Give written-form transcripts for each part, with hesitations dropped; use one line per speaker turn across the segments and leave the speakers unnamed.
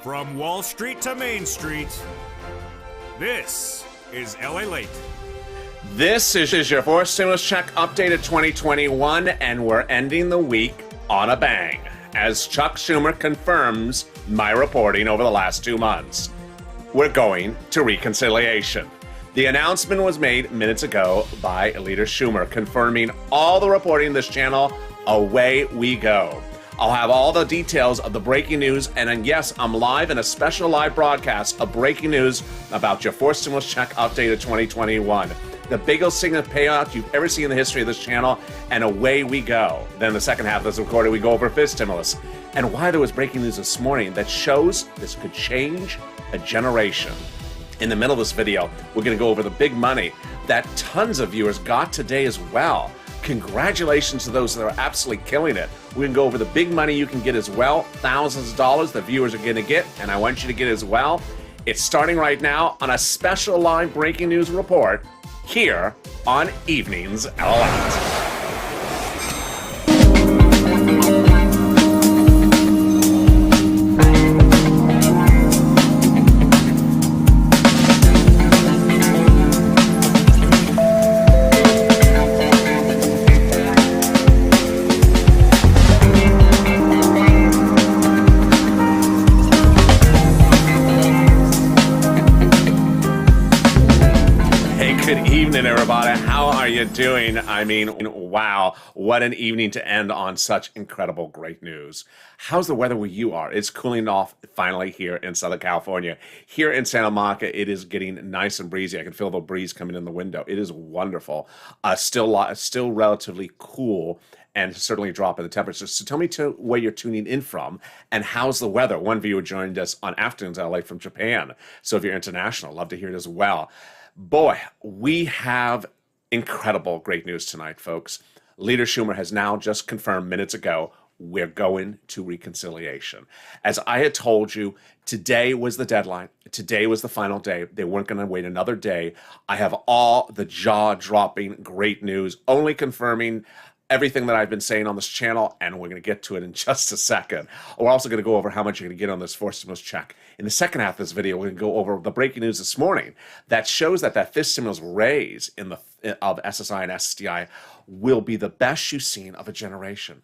From Wall Street to Main Street, this is LALATE.
This is your fourth stimulus check updated 2021, and we're ending the week on a bang, as Chuck Schumer confirms my reporting over the last 2 months. We're going to reconciliation. The announcement was made minutes ago by Leader Schumer, confirming all the reporting in this channel. Away we go. I'll have all the details of the breaking news, and then yes, I'm live in a special live broadcast of breaking news about your fourth stimulus check updated 2021. The biggest single payout you've ever seen in the history of this channel, and away we go. Then the second half of this recording, we go over fifth stimulus and why there was breaking news this morning that shows this could change a generation. In the middle of this video, we're going to go over the big money that tons of viewers got today as well. Congratulations to those that are absolutely killing it. We can go over the big money you can get as well, thousands of dollars that viewers are going to get, and I want you to get as well. It's starting right now on a special live breaking news report here on Evenings LALATE. Everybody, how are you doing? I mean, wow, what an evening to end on such incredible, great news. How's the weather where you are? It's cooling off finally here in Southern California. Here in Santa Monica, it is getting nice and breezy. I can feel the breeze coming in the window. It is wonderful. Still relatively cool, and certainly a drop in the temperature. So tell me where you're tuning in from, and how's the weather? One viewer joined us on Afternoons LA from Japan. So if you're international, love to hear it as well. Boy, we have incredible great news tonight, folks. Leader Schumer has now just confirmed minutes ago we're going to reconciliation. As I had told you, today was the deadline. Today was the final day. They weren't going to wait another day. I have all the jaw-dropping great news, only confirming everything that I've been saying on this channel, and we're going to get to it in just a second. We're also going to go over how much you're going to get on this fourth stimulus check. In the second half of this video, we're going to go over the breaking news this morning that shows that fifth stimulus raise of SSI and SSDI will be the best you've seen of a generation.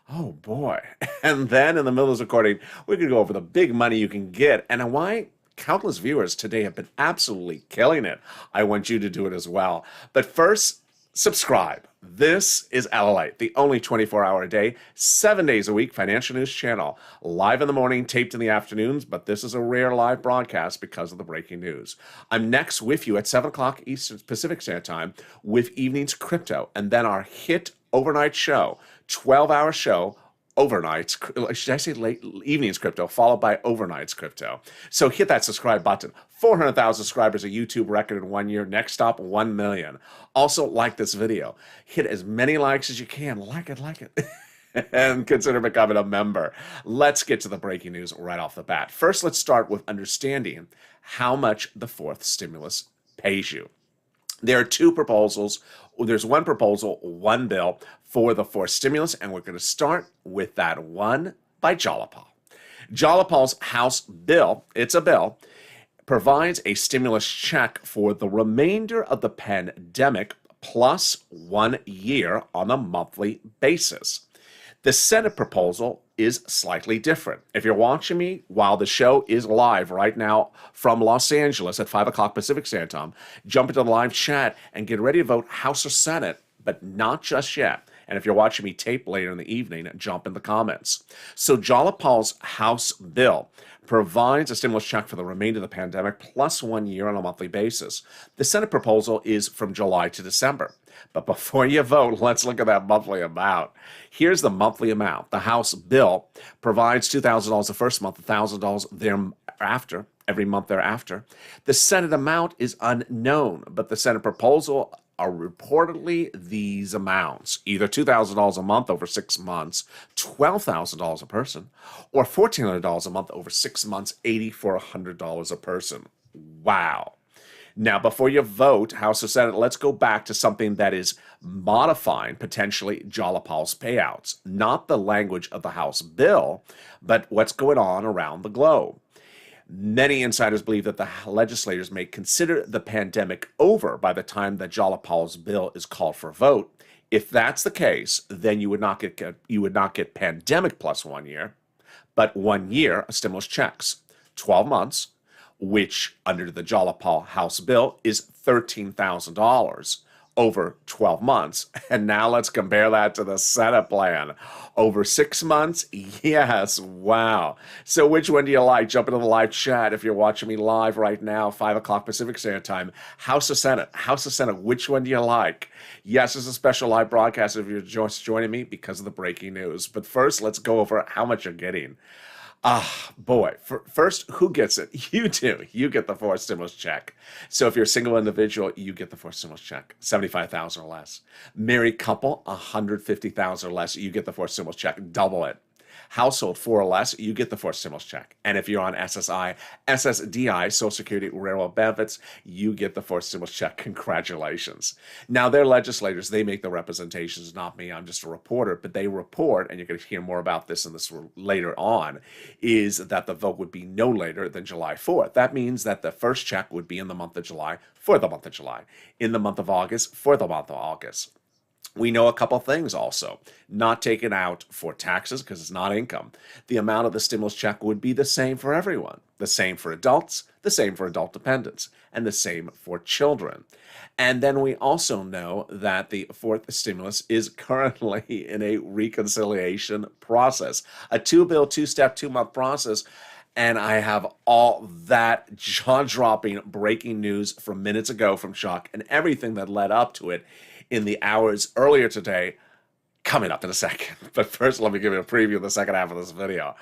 Oh boy. And then in the middle of this recording, we're going to go over the big money you can get and why countless viewers today have been absolutely killing it. I want you to do it as well. But first, subscribe. This is LALATE, the only 24-hour-a-day, 7 days a week financial news channel. Live in the morning, taped in the afternoons, but this is a rare live broadcast because of the breaking news. I'm next with you at 7 o'clock Eastern Pacific Standard Time with Evenings Crypto, and then our hit overnight show, 12-hour show, overnights, should I say late evenings crypto, followed by overnights crypto. So hit that subscribe button. 400,000 subscribers, a YouTube record in 1 year. Next up, 1 million. Also, like this video. Hit as many likes as you can. Like it. And consider becoming a member. Let's get to the breaking news right off the bat. First, let's start with understanding how much the fourth stimulus pays you. There are two proposals. There's one proposal, one bill for the fourth stimulus, and we're going to start with that one by Jalapal. Jalapal's House bill, it's a bill, provides a stimulus check for the remainder of the pandemic plus 1 year on a monthly basis. The Senate proposal is slightly different. If you're watching me while the show is live right now from Los Angeles at 5 o'clock Pacific Standard Time, jump into the live chat and get ready to vote House or Senate, but not just yet. And if you're watching me tape later in the evening, jump in the comments. So Jalapal's House bill provides a stimulus check for the remainder of the pandemic plus 1 year on a monthly basis. The Senate proposal is from July to December. But before you vote, let's look at that monthly amount. Here's the monthly amount. The House bill provides $2,000 the first month, $1,000 thereafter, every month thereafter. The Senate amount is unknown, but the Senate proposal are reportedly these amounts, either $2,000 a month over 6 months, $12,000 a person, or $1,400 a month over 6 months, $8,400 a person. Wow. Now, before you vote, House or Senate, let's go back to something that is modifying potentially Jalapal's payouts, not the language of the House bill, but what's going on around the globe. Many insiders believe that the legislators may consider the pandemic over by the time that Jalapal's bill is called for a vote. If that's the case, then you would not get pandemic plus 1 year, but 1 year of stimulus checks, 12 months, which under the Jalapal House bill is $13,000 over 12 months. And now let's compare that to the Senate plan. Over 6 months? Yes, wow. So which one do you like? Jump into the live chat if you're watching me live right now, 5 o'clock Pacific Standard Time. House or Senate? House or Senate, which one do you like? Yes, it's a special live broadcast if you're just joining me because of the breaking news. But first, let's go over how much you're getting. Boy. First, who gets it? You do. You get the forced stimulus check. So if you're a single individual, you get the forced stimulus check, $75,000 or less. Married couple, $150,000 or less, you get the forced stimulus check, double it. Household 4 or less, you get the forced stimulus check. And if you're on SSI, SSDI, Social Security Railroad Benefits, you get the forced stimulus check. Congratulations. Now, they're legislators. They make the representations, not me. I'm just a reporter. But they report, and you're going to hear more about this in this later on, is that the vote would be no later than July 4th. That means that the first check would be in the month of July for the month of July, in the month of August for the month of August. We know a couple things also. Not taken out for taxes because it's not income. The amount of the stimulus check would be the same for everyone. The same for adults, the same for adult dependents, and the same for children. And then we also know that the fourth stimulus is currently in a reconciliation process. A two-bill, two-step, two-month process. And I have all that jaw-dropping breaking news from minutes ago from Chuck and everything that led up to it in the hours earlier today, coming up in a second. But first, let me give you a preview of the second half of this video.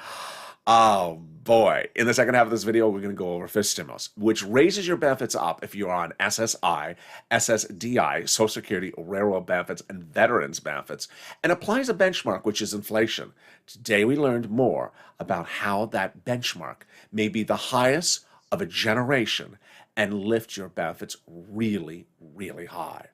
Oh boy. In the second half of this video, we're going to go over fifth stimulus, which raises your benefits up if you're on SSI, SSDI, Social Security, Railroad Benefits, and Veterans Benefits, and applies a benchmark, which is inflation. Today, we learned more about how that benchmark may be the highest of a generation and lift your benefits really, really high.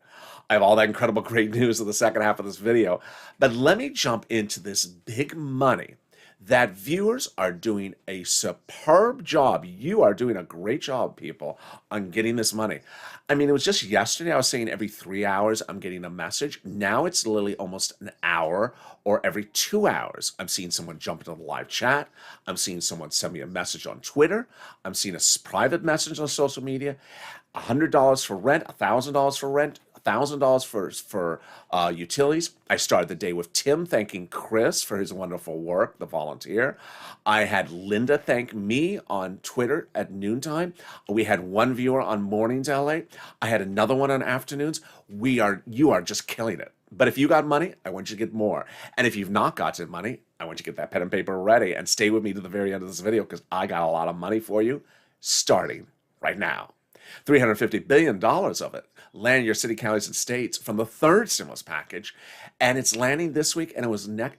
I have all that incredible great news in the second half of this video, but let me jump into this big money that viewers are doing a superb job. You are doing a great job, people, on getting this money. I mean, it was just yesterday I was saying every 3 hours I'm getting a message. Now it's literally almost an hour or every 2 hours. I'm seeing someone jump into the live chat. I'm seeing someone send me a message on Twitter. I'm seeing a private message on social media. $100 for rent, $1,000 for rent, $1,000 for utilities. I started the day with Tim thanking Chris for his wonderful work, the volunteer. I had Linda thank me on Twitter at noontime. We had one viewer on mornings LA. I had another one on afternoons. You are just killing it. But if you got money, I want you to get more. And if you've not gotten money, I want you to get that pen and paper ready and stay with me to the very end of this video because I got a lot of money for you starting right now. $350 billion of it land in your city, counties, and states from the third stimulus package. And it's landing this week, and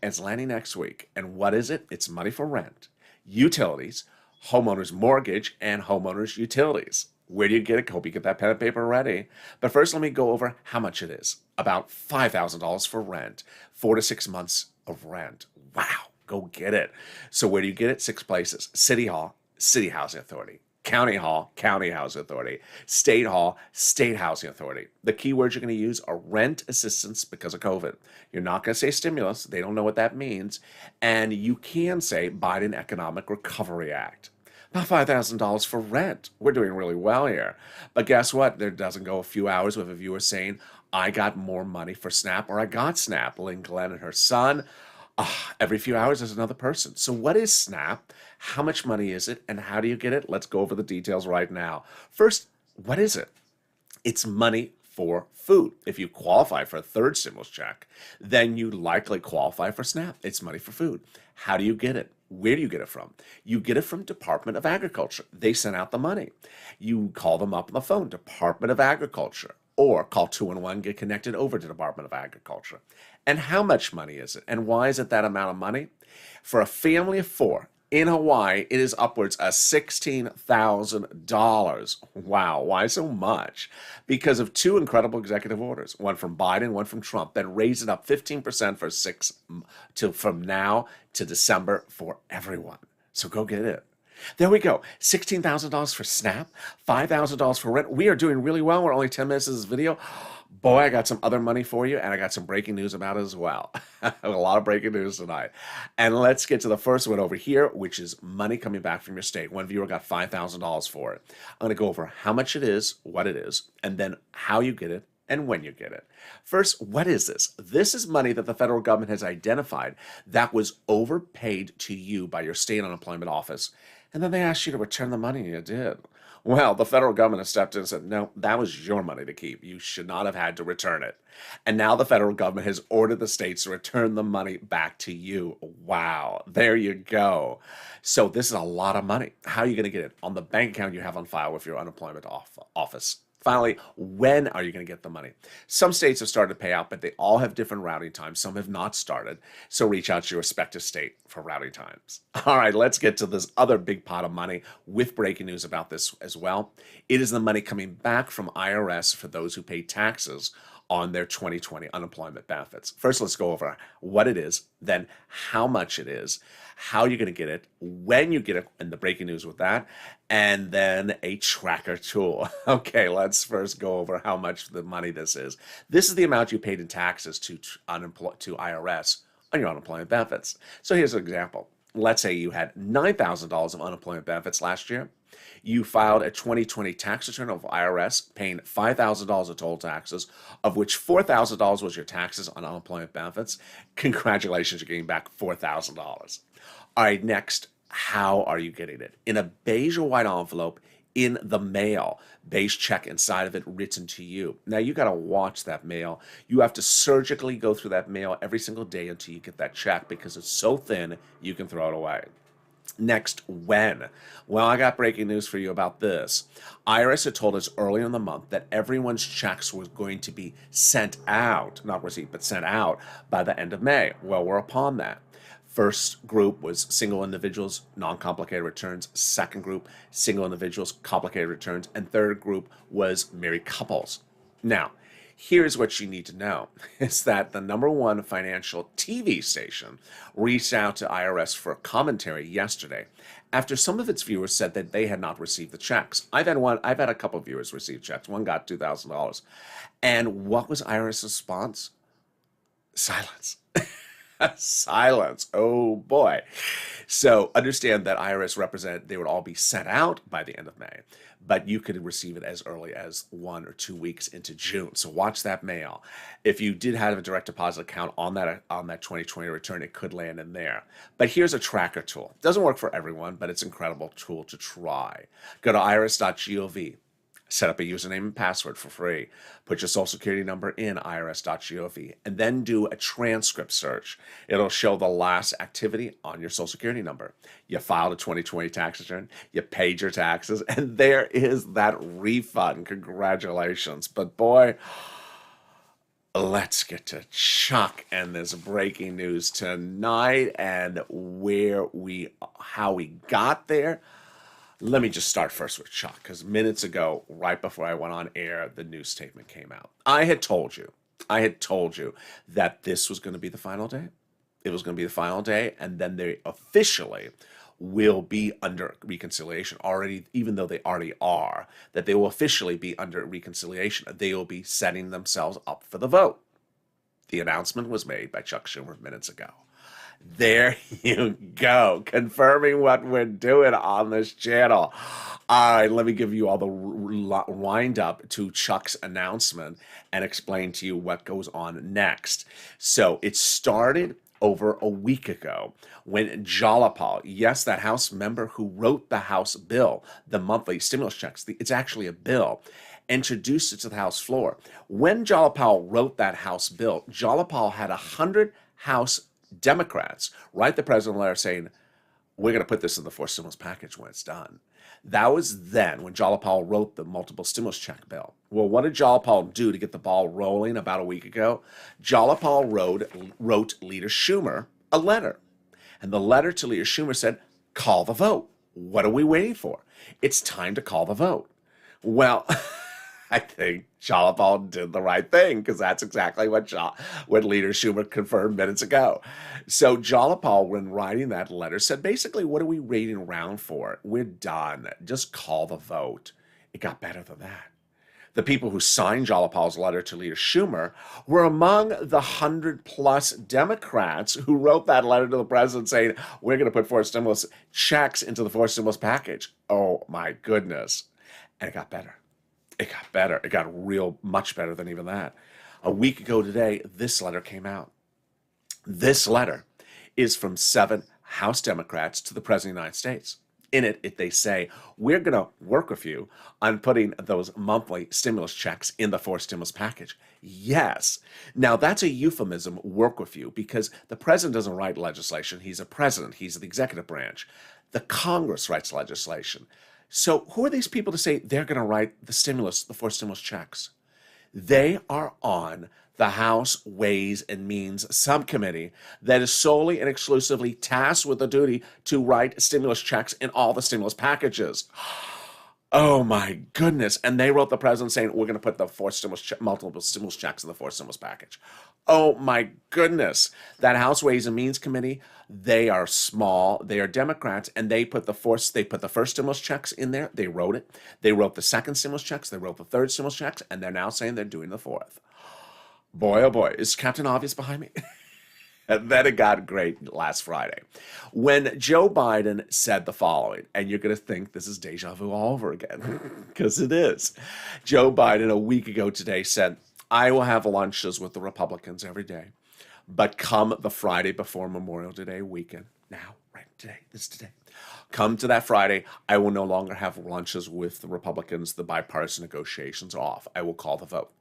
it's landing next week. And what is it? It's money for rent, utilities, homeowners' mortgage, and homeowners' utilities. Where do you get it? Hope you get that pen and paper ready. But first, let me go over how much it is. About $5,000 for rent, 4 to 6 months of rent. Wow, go get it. So where do you get it? 6 places. City Hall, City Housing Authority. County Hall, County Housing Authority. State Hall, State Housing Authority. The key words you're going to use are rent assistance because of COVID. You're not going to say stimulus. They don't know what that means. And you can say Biden Economic Recovery Act. About $5,000 for rent. We're doing really well here. But guess what? There doesn't go a few hours with a viewer saying, I got more money for SNAP or I got SNAP. Lynn Glenn and her son. Every few hours there's another person. So what is SNAP? How much money is it? And how do you get it? Let's go over the details right now. First, what is it? It's money for food. If you qualify for a third stimulus check, then you likely qualify for SNAP. It's money for food. How do you get it? Where do you get it from? You get it from Department of Agriculture. They send out the money. You call them up on the phone, Department of Agriculture, or call 211, get connected over to Department of Agriculture. And how much money is it? And why is it that amount of money? For a family of 4, In Hawaii, it is upwards of $16,000. Wow, why so much? Because of two incredible executive orders, one from Biden, one from Trump, that raised it up 15% for from now to December for everyone. So go get it. There we go. $16,000 for SNAP, $5,000 for rent. We are doing really well. We're only 10 minutes of this video. Boy, I got some other money for you, and I got some breaking news about it as well. A lot of breaking news tonight. And let's get to the first one over here, which is money coming back from your state. One viewer got $5,000 for it. I'm going to go over how much it is, what it is, and then how you get it and when you get it. First, what is this? This is money that the federal government has identified that was overpaid to you by your state unemployment office, and then they asked you to return the money, and you did. Well, the federal government has stepped in and said, no, that was your money to keep. You should not have had to return it. And now the federal government has ordered the states to return the money back to you. Wow, there you go. So this is a lot of money. How are you going to get it? On the bank account you have on file with your unemployment office. Finally, when are you going to get the money? Some states have started to pay out, but they all have different routing times. Some have not started. So reach out to your respective state for routing times. All right, let's get to this other big pot of money with breaking news about this as well. It is the money coming back from IRS for those who pay taxes on their 2020 unemployment benefits. First, let's go over what it is, then how much it is, how you're going to get it, when you get it, and the breaking news with that, and then a tracker tool. Okay, let's first go over how much the money this is. This is the amount you paid in taxes to IRS on your unemployment benefits. So here's an example. Let's say you had $9,000 of unemployment benefits last year. You filed a 2020 tax return of IRS paying $5,000 of total taxes, of which $4,000 was your taxes on unemployment benefits. Congratulations, you're getting back $4,000. All right, next, how are you getting it? In a beige or white envelope in the mail, beige check inside of it written to you. Now you got to watch that mail. You have to surgically go through that mail every single day until you get that check because it's so thin you can throw it away. Next, when? Well, I got breaking news for you about this. IRS had told us earlier in the month that everyone's checks was going to be sent out, not received, but sent out by the end of May. Well, we're upon that. First group was single individuals, non-complicated returns. Second group, single individuals, complicated returns. And third group was married couples. Now, here's what you need to know, is that the #1 financial TV station reached out to IRS for commentary yesterday after some of its viewers said that they had not received the checks. I've had a couple of viewers receive checks. One got $2,000. And what was IRS' response? Silence. Silence. Oh boy. So understand that IRS represent they would all be sent out by the end of May, but you could receive it as early as 1 or 2 weeks into June. So watch that mail. If you did have a direct deposit account on that 2020 return, it could land in there. But here's a tracker tool. It doesn't work for everyone, but it's an incredible tool to try. Go to irs.gov. Set up a username and password for free. Put your social security number in irs.gov and then do a transcript search. It'll show the last activity on your social security number. You filed a 2020 tax return, you paid your taxes, and there is that refund. Congratulations. But boy, let's get to Chuck and this breaking news tonight and how we got there. Let me just start first with Chuck, because minutes ago, right before I went on air, the news statement came out. I had told you that this was going to be the final day. It was going to be the final day, and then they officially will be under reconciliation already, even though they already are, that they will officially be under reconciliation. They will be setting themselves up for the vote. The announcement was made by Chuck Schumer minutes ago. There you go, confirming what we're doing on this channel. All right, let me give you all the wind up to Chuck's announcement and explain to you what goes on next. So it started over a week ago when Jalapal, yes, that House member who wrote the House bill, the monthly stimulus checks, it's actually a bill, introduced it to the House floor. When Jalapal wrote that House bill, Jalapal had 100 House Democrats write the president a letter saying, we're going to put this in the fourth stimulus package when it's done. That was then when Jalapal wrote the multiple stimulus check bill. Well, what did Jalapal do to get the ball rolling about a week ago? Jalapal wrote Leader Schumer a letter. And the letter to Leader Schumer said, call the vote. What are we waiting for? It's time to call the vote. Well, I think Jalapal did the right thing because that's exactly what Leader Schumer confirmed minutes ago. So Jalapal, when writing that letter, said basically, what are we waiting around for? We're done. Just call the vote. It got better than that. The people who signed Jalapal's letter to Leader Schumer were among the 100-plus Democrats who wrote that letter to the president saying, we're going to put 4 stimulus checks into the 4 stimulus package. Oh, my goodness. And it got better. It got better. It got much better than even that. A week ago today, this letter came out. This letter is from 7 House Democrats to the President of the United States. In it, they say, we're going to work with you on putting those monthly stimulus checks in the 4 stimulus package. Yes. Now, that's a euphemism, work with you, because the president doesn't write legislation. He's a president. He's the executive branch. The Congress writes legislation. So who are these people to say they're going to write the 4 stimulus checks? They are on the House Ways and Means Subcommittee that is solely and exclusively tasked with the duty to write stimulus checks in all the stimulus packages. Oh my goodness. And they wrote the president saying, we're going to put the multiple stimulus checks in the 4 stimulus package. Oh my goodness. That House Ways and Means Committee, they are small, they are Democrats, and they put the first stimulus checks in there. They wrote it. They wrote the second stimulus checks. They wrote the third stimulus checks, and they're now saying they're doing the 4th. Boy, oh boy, is Captain Obvious behind me? And then it got great last Friday when Joe Biden said the following, and you're going to think this is deja vu all over again, because it is. Joe Biden a week ago today said, I will have lunches with the Republicans every day, but come the Friday before Memorial Day weekend, now, right today, come to that Friday, I will no longer have lunches with the Republicans. The bipartisan negotiations are off. I will call the vote.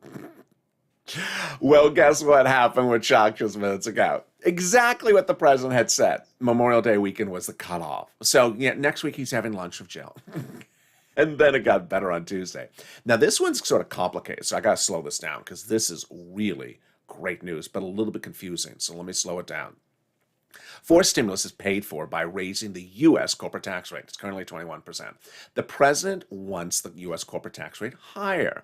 Well, guess what happened with Chuck just minutes ago? Exactly what the president had said. Memorial Day weekend was the cutoff. So yeah, next week he's having lunch with Jill. And then it got better on Tuesday. Now this one's sort of complicated, so I got to slow this down because this is really great news, but a little bit confusing. So let me slow it down. 4 stimulus is paid for by raising the U.S. corporate tax rate. It's currently 21%. The president wants the U.S. corporate tax rate higher.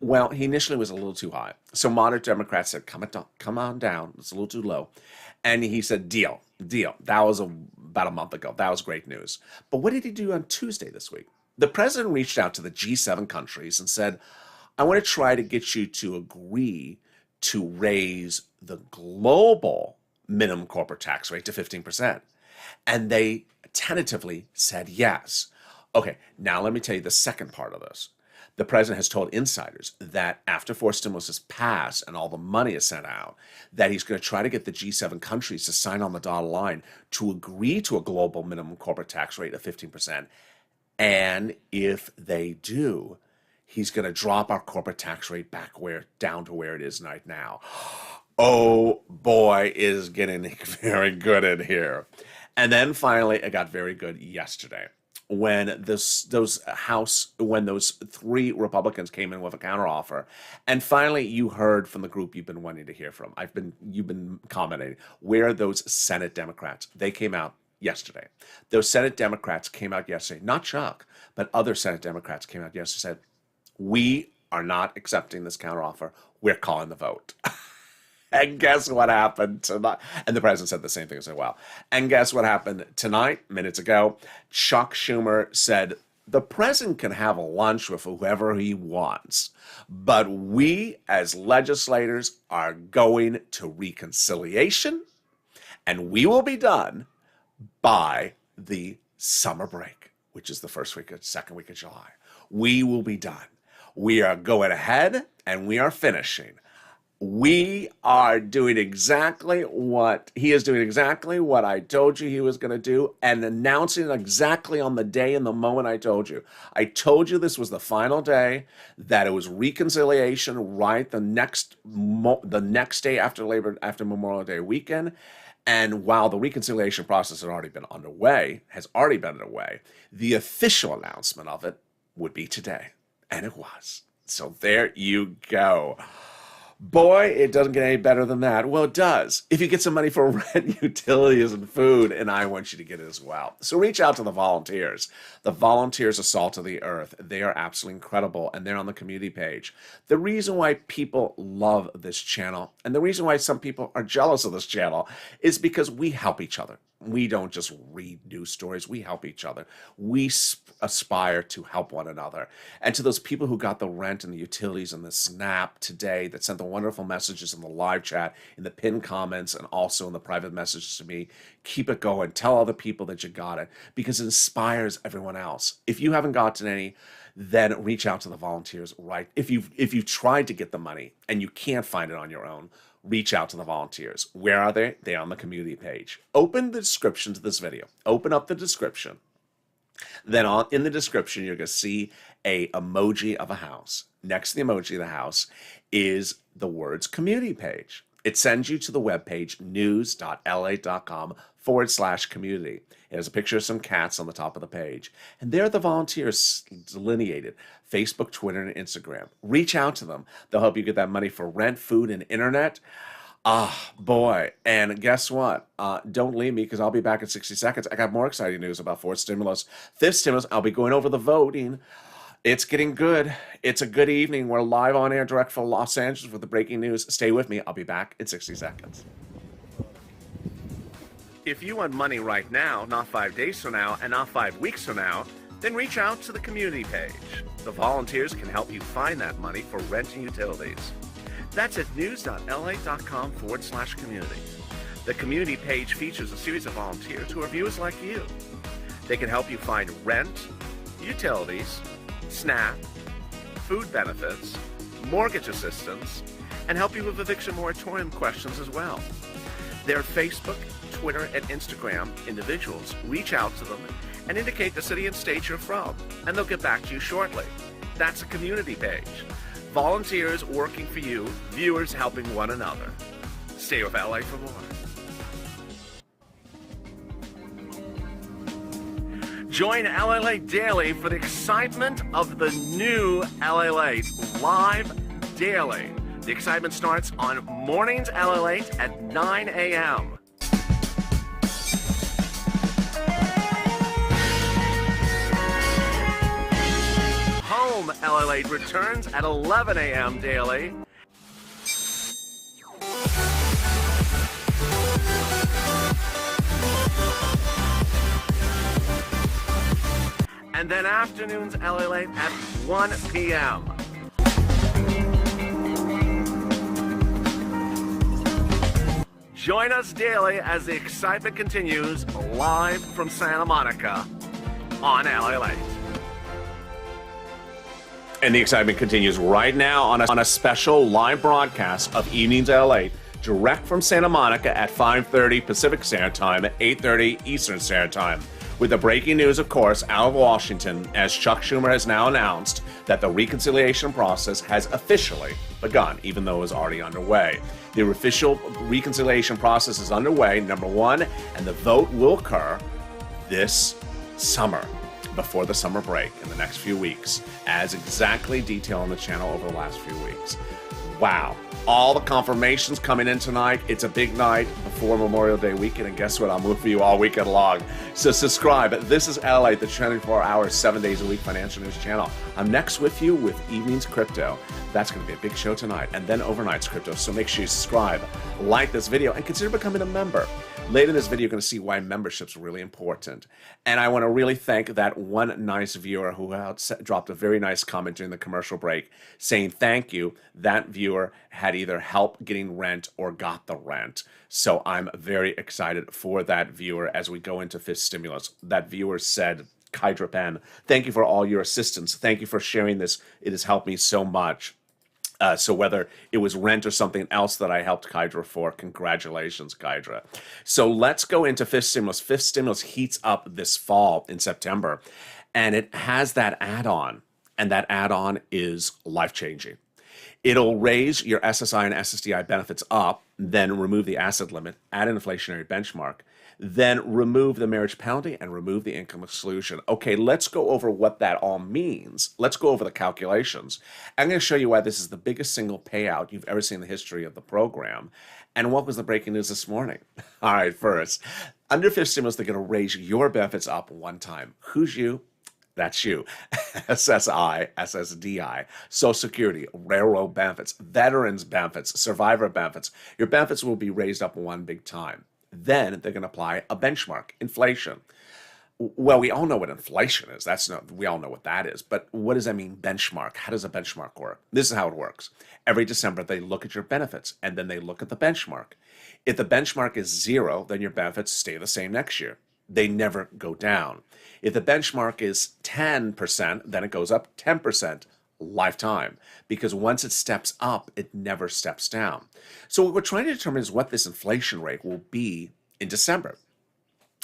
Well, he initially was a little too high. So moderate Democrats said, come on down. It's a little too low. And he said, deal. That was about a month ago. That was great news. But what did he do on Tuesday this week? The president reached out to the G7 countries and said, I want to try to get you to agree to raise the global minimum corporate tax rate to 15%. And they tentatively said yes. Okay, now let me tell you the second part of this. The president has told insiders that after 4 stimulus is passed and all the money is sent out, that he's going to try to get the G7 countries to sign on the dotted line to agree to a global minimum corporate tax rate of 15%. And if they do, he's going to drop our corporate tax rate down to where it is right now. Oh boy, it is getting very good in here. And then finally, it got very good yesterday when those 3 Republicans came in with a counteroffer, and finally you heard from the group you've been wanting to hear from. You've been commenting. Where are those Senate Democrats? They came out yesterday. Those Senate Democrats came out yesterday. Not Chuck, but other Senate Democrats came out yesterday and said, we are not accepting this counteroffer. We're calling the vote. And guess what happened tonight? And the president said the same thing as well. And guess what happened tonight, minutes ago? Chuck Schumer said, the president can have a lunch with whoever he wants, but we as legislators are going to reconciliation, and we will be done by the summer break, which is the second week of July. We will be done. We are going ahead, and we are finishing. We are doing exactly what he is doing, exactly what I told you he was going to do, and announcing it exactly on the day and the moment I told you. I told you this was the final day, that it was reconciliation right the next day after Memorial Day weekend. And while the reconciliation process has already been underway, the official announcement of it would be today. And it was. So there you go. Boy, it doesn't get any better than that. Well, it does. If you get some money for rent, utilities, and food, and I want you to get it as well. So reach out to the volunteers. The volunteers are salt of the earth. They are absolutely incredible, and they're on the community page. The reason why people love this channel, and the reason why some people are jealous of this channel, is because we help each other. We don't just read news stories. We help each other. We aspire to help one another. And to those people who got the rent and the utilities and the SNAP today that sent the wonderful messages in the live chat, in the pinned comments, and also in the private messages to me, keep it going. Tell other people that you got it because it inspires everyone else. If you haven't gotten any, then reach out to the volunteers, right? If you've tried to get the money and you can't find it on your own, reach out to the volunteers. Where are they? They're on the community page. Open the description to this video. Open up the description. Then in the description, you're going to see a emoji of a house. Next to the emoji of the house is the words community page. It sends you to the webpage news.lalate.com/community. It has a picture of some cats on the top of the page. And there are the volunteers delineated. Facebook, Twitter, and Instagram. Reach out to them. They'll help you get that money for rent, food, and internet. Ah, boy. And guess what? Don't leave me because I'll be back in 60 seconds. I got more exciting news about fourth stimulus. Fifth stimulus, I'll be going over the voting. It's getting good. It's a good evening. We're live on air direct from Los Angeles with the breaking news. Stay with me. I'll be back in 60 seconds. If you want money right now, not 5 days from now, and not 5 weeks from now, then reach out to the community page. The volunteers can help you find that money for rent and utilities. That's at news.lalate.com/community. The community page features a series of volunteers who are viewers like you. They can help you find rent, utilities, SNAP, food benefits, mortgage assistance, and help you with eviction moratorium questions as well. Their Facebook, Twitter, and Instagram individuals reach out to them and indicate the city and state you're from, and they'll get back to you shortly. That's a community page. Volunteers working for you, viewers helping one another. Stay with LA for more. Join LALATE Daily for the excitement of the new LALATE live daily. The excitement starts on mornings LALATE at 9 a.m. Home LALATE returns at 11 a.m. daily. And then afternoons LALATE at 1 p.m. Join us daily as the excitement continues live from Santa Monica on LALATE. And the excitement continues right now on a special live broadcast of Evenings LALATE, direct from Santa Monica at 5:30 Pacific Standard Time, at 8:30 Eastern Standard Time. With the breaking news, of course, out of Washington, as Chuck Schumer has now announced that the reconciliation process has officially begun, even though it was already underway. The official reconciliation process is underway, number one, and the vote will occur this summer, before the summer break in the next few weeks, as exactly detailed on the channel over the last few weeks. Wow. All the confirmations coming in tonight. It's a big night before Memorial Day weekend, and guess what? I'm with you all weekend long. So subscribe. This is LALATE, the 24-hour, 7 days a week financial news channel. I'm next with you with Evenings Crypto. That's going to be a big show tonight, and then overnight's crypto. So make sure you subscribe, like this video, and consider becoming a member. Later in this video, you're going to see why membership's really important. And I want to really thank that one nice viewer who dropped a very nice comment during the commercial break saying thank you. That viewer had either help getting rent or got the rent. So I'm very excited for that viewer as we go into fifth stimulus. That viewer said, Kydra Penn, thank you for all your assistance. Thank you for sharing this. It has helped me so much. So whether it was rent or something else that I helped Kydra for, congratulations, Kydra. So let's go into fifth stimulus. Fifth stimulus heats up this fall in September, and it has that add-on, and that add-on is life-changing. It'll raise your SSI and SSDI benefits up, then remove the asset limit, add an inflationary benchmark. then remove the marriage penalty and remove the income exclusion. Okay, let's go over what that all means. Let's go over the calculations. I'm going to show you why this is the biggest single payout you've ever seen in the history of the program. And what was the breaking news this morning? All right, first, under fifth stimulus, they're going to raise your benefits up one time. Who's you? That's you. SSI, SSDI, Social Security, railroad benefits, veterans benefits, survivor benefits. Your benefits will be raised up one big time. Then they're going to apply a benchmark, inflation. Well, we all know what inflation is. We all know what that is. But what does that mean, benchmark? How does a benchmark work? This is how it works. Every December, they look at your benefits, and then they look at the benchmark. If the benchmark is 0, then your benefits stay the same next year. They never go down. If the benchmark is 10%, then it goes up 10% lifetime, because once it steps up, it never steps down. So what we're trying to determine is what this inflation rate will be in December.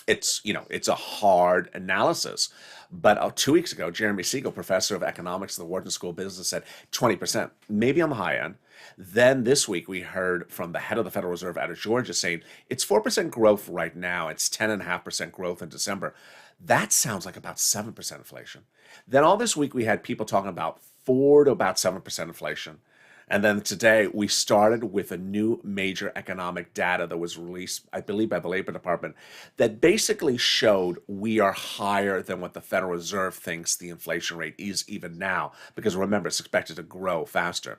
It's a hard analysis, but 2 weeks ago, Jeremy Siegel, professor of economics at the Wharton School of Business, said 20%, maybe on the high end. Then this week, we heard from the head of the Federal Reserve out of Georgia saying it's 4% growth right now. It's 10.5% growth in December. That sounds like about 7% inflation. Then all this week, we had people talking about 4 to about 7% inflation. And then today, we started with a new major economic data that was released, I believe, by the Labor Department, that basically showed we are higher than what the Federal Reserve thinks the inflation rate is even now, because remember, it's expected to grow faster.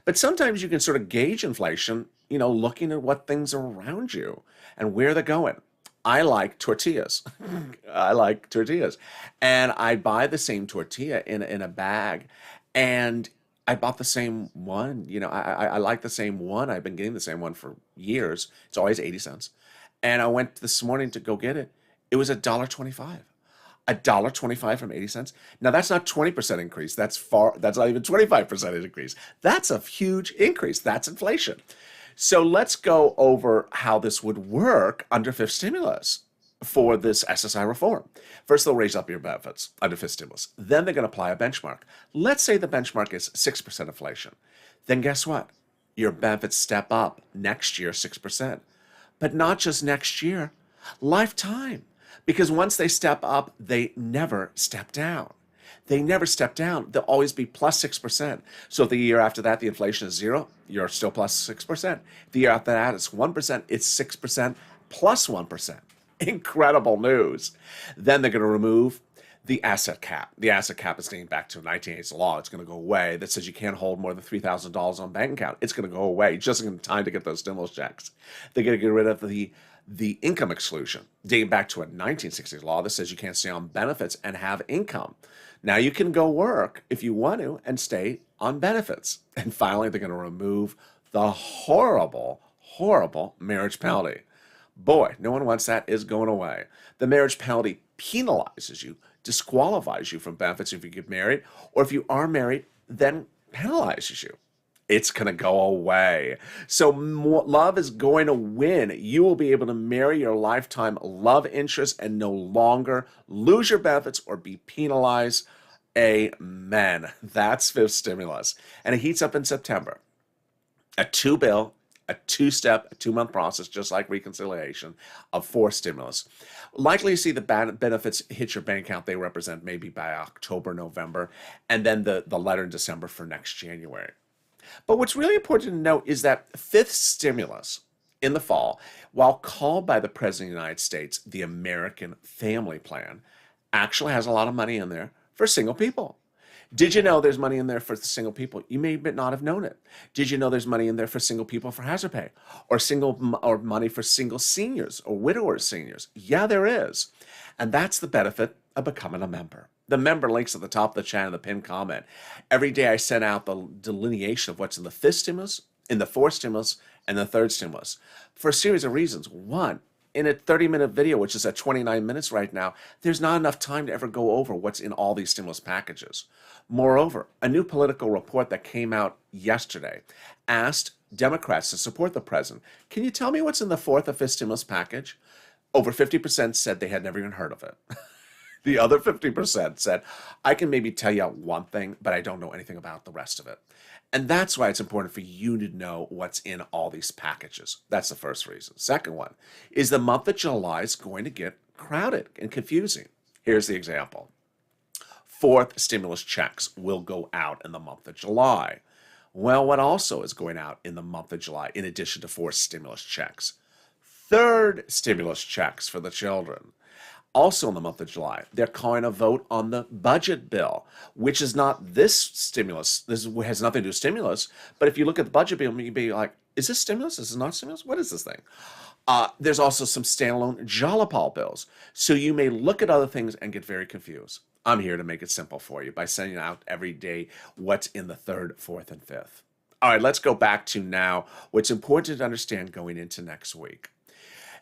But sometimes you can sort of gauge inflation, looking at what things are around you and where they're going. I like tortillas. And I buy the same tortilla in a bag, and I bought the same one. I like the same one. I've been getting the same one for years. It's always 80 cents. And I went this morning to go get it. It was $1.25. $1.25 from 80 cents. Now that's not 20% increase. That's not even 25% increase. That's a huge increase. That's inflation. So let's go over how this would work under fifth stimulus for this SSI reform. First, they'll raise up your benefits under fifth stimulus. Then they're going to apply a benchmark. Let's say the benchmark is 6% inflation. Then guess what? Your benefits step up next year 6%. But not just next year, lifetime. Because once they step up, they never step down. They never step down. They'll always be plus 6%. So if the year after that, the inflation is 0, you're still plus 6%. The year after that, it's 1%, it's 6% plus 1%. Incredible news. Then they're going to remove the asset cap. The asset cap is dating back to 1980s law. It's going to go away. That says you can't hold more than $3,000 on a bank account. It's going to go away just in time to get those stimulus checks. They're going to get rid of the income exclusion, dating back to a 1960s law that says you can't stay on benefits and have income. Now you can go work if you want to and stay on benefits. And finally, they're going to remove the horrible, horrible marriage penalty. Boy, no one wants that. Is going away. The marriage penalty penalizes you, disqualifies you from benefits if you get married, or if you are married, then penalizes you. It's going to go away. So love is going to win. You will be able to marry your lifetime love interest and no longer lose your benefits or be penalized. Amen. That's fifth stimulus. And it heats up in September. A two-bill, a two-step, a 2-month process, just like reconciliation, of 4 stimulus. Likely to see the benefits hit your bank account. They represent maybe by October, November, and then the letter in December for next January. But what's really important to note is that fifth stimulus in the fall, while called by the President of the United States the American Family Plan, actually has a lot of money in there for single people. Did you know there's money in there for the single people? You may not have known it. Did you know there's money in there for single people for hazard pay, or money for single seniors or widower seniors? Yeah, there is. And that's the benefit of becoming a member. The member link's at the top of the channel, the pinned comment. Every day I send out the delineation of what's in the fifth stimulus, in the fourth stimulus, and the third stimulus for a series of reasons. One, in a 30-minute video, which is at 29 minutes right now, there's not enough time to ever go over what's in all these stimulus packages. Moreover, a new political report that came out yesterday asked Democrats to support the president. Can you tell me what's in the fourth or fifth stimulus package? Over 50% said they had never even heard of it. The other 50% said, I can maybe tell you one thing, but I don't know anything about the rest of it. And that's why it's important for you to know what's in all these packages. That's the first reason. Second one is the month of July is going to get crowded and confusing. Here's the example. Fourth stimulus checks will go out in the month of July. Well, what also is going out in the month of July, in addition to fourth stimulus checks? Third stimulus checks for the children. Also in the month of July, they're calling a vote on the budget bill, which is not this stimulus. This has nothing to do with stimulus. But if you look at the budget bill, you'd be like, is this stimulus? Is this not stimulus? What is this thing? There's also some standalone Jalapal bills. So you may look at other things and get very confused. I'm here to make it simple for you by sending out every day what's in the third, fourth, and fifth. All right, let's go back to now what's important to understand going into next week.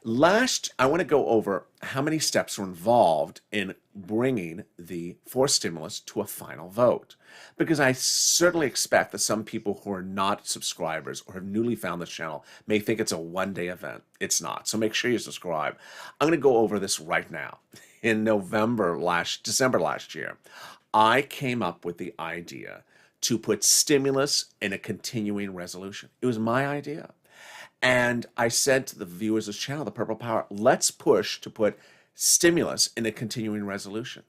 I want to go over how many steps were involved in bringing the fourth stimulus to a final vote. Because I certainly expect that some people who are not subscribers or have newly found this channel may think it's a one-day event. It's not. So make sure you subscribe. I'm going to go over this right now. In December last year, I came up with the idea to put stimulus in a continuing resolution. It was my idea. And I said to the viewers of this channel, The Purple Power, let's push to put stimulus in a continuing resolution.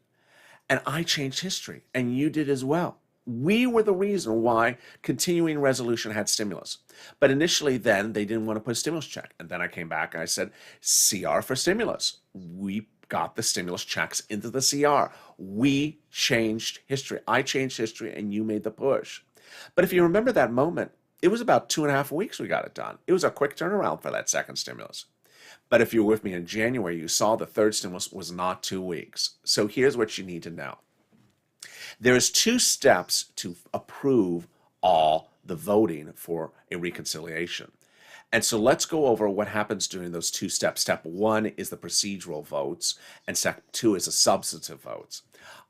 And I changed history, and you did as well. We were the reason why continuing resolution had stimulus. But initially then, they didn't want to put a stimulus check. And then I came back and I said, CR for stimulus. We got the stimulus checks into the CR. We changed history. I changed history, and you made the push. But if you remember that moment, it was about 2.5 weeks we got it done. It was a quick turnaround for that second stimulus. But if you were with me in January, you saw the third stimulus was not 2 weeks. So here's what you need to know. There's 2 steps to approve all the voting for a reconciliation. And so let's go over what happens during those 2 steps. Step 1 is the procedural votes, and step 2 is the substantive votes.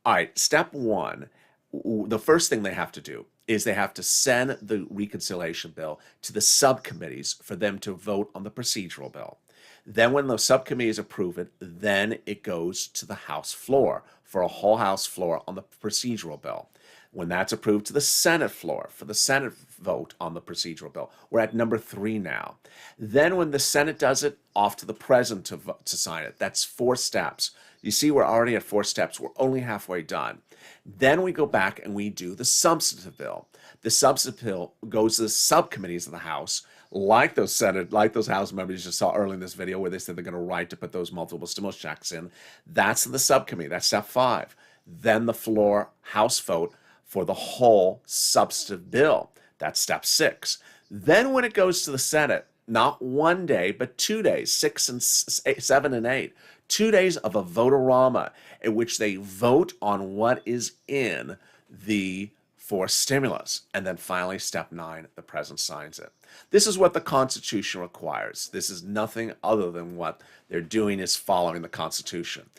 All right, step 1, the first thing they have to do is they have to send the reconciliation bill to the subcommittees for them to vote on the procedural bill. Then when the subcommittees approve it, then it goes to the House floor for a whole House floor on the procedural bill. When that's approved to the Senate floor for the Senate vote on the procedural bill. We're at number 3 now. Then when the Senate does it, off to the President to sign it. That's 4 steps. You see, we're already at 4 steps. We're only halfway done. Then we go back and we do the substantive bill. The substantive bill goes to the subcommittees of the House, like those House members you saw earlier in this video where they said they're going to write to put those multiple stimulus checks in. That's in the subcommittee. That's step 5. Then the floor House vote for the whole substantive bill. That's step 6. Then when it goes to the Senate, not 1 day, but 2 days, 6 and 7 and 8, 2 days of a vote-a-rama in which they vote on what is in the fourth stimulus. And then finally, step 9, the president signs it. This is what the Constitution requires. This is nothing other than what they're doing is following the Constitution.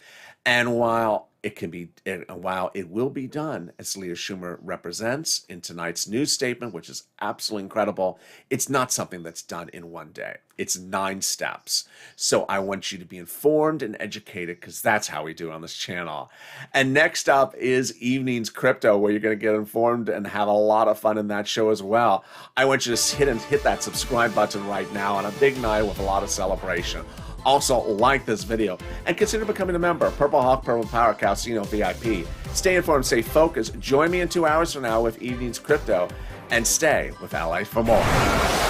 And while it will be done, as Leader Schumer represents in tonight's news statement, which is absolutely incredible, it's not something that's done in 1 day. It's 9 steps. So I want you to be informed and educated because that's how we do it on this channel. And next up is Evenings Crypto, where you're going to get informed and have a lot of fun in that show as well. I want you to hit that subscribe button right now on a big night with a lot of celebration. Also, like this video and consider becoming a member. Purple Hawk, Purple Power, Calcino VIP. Stay informed, stay focused. Join me in 2 hours from now with Evenings Crypto and stay with LA for more.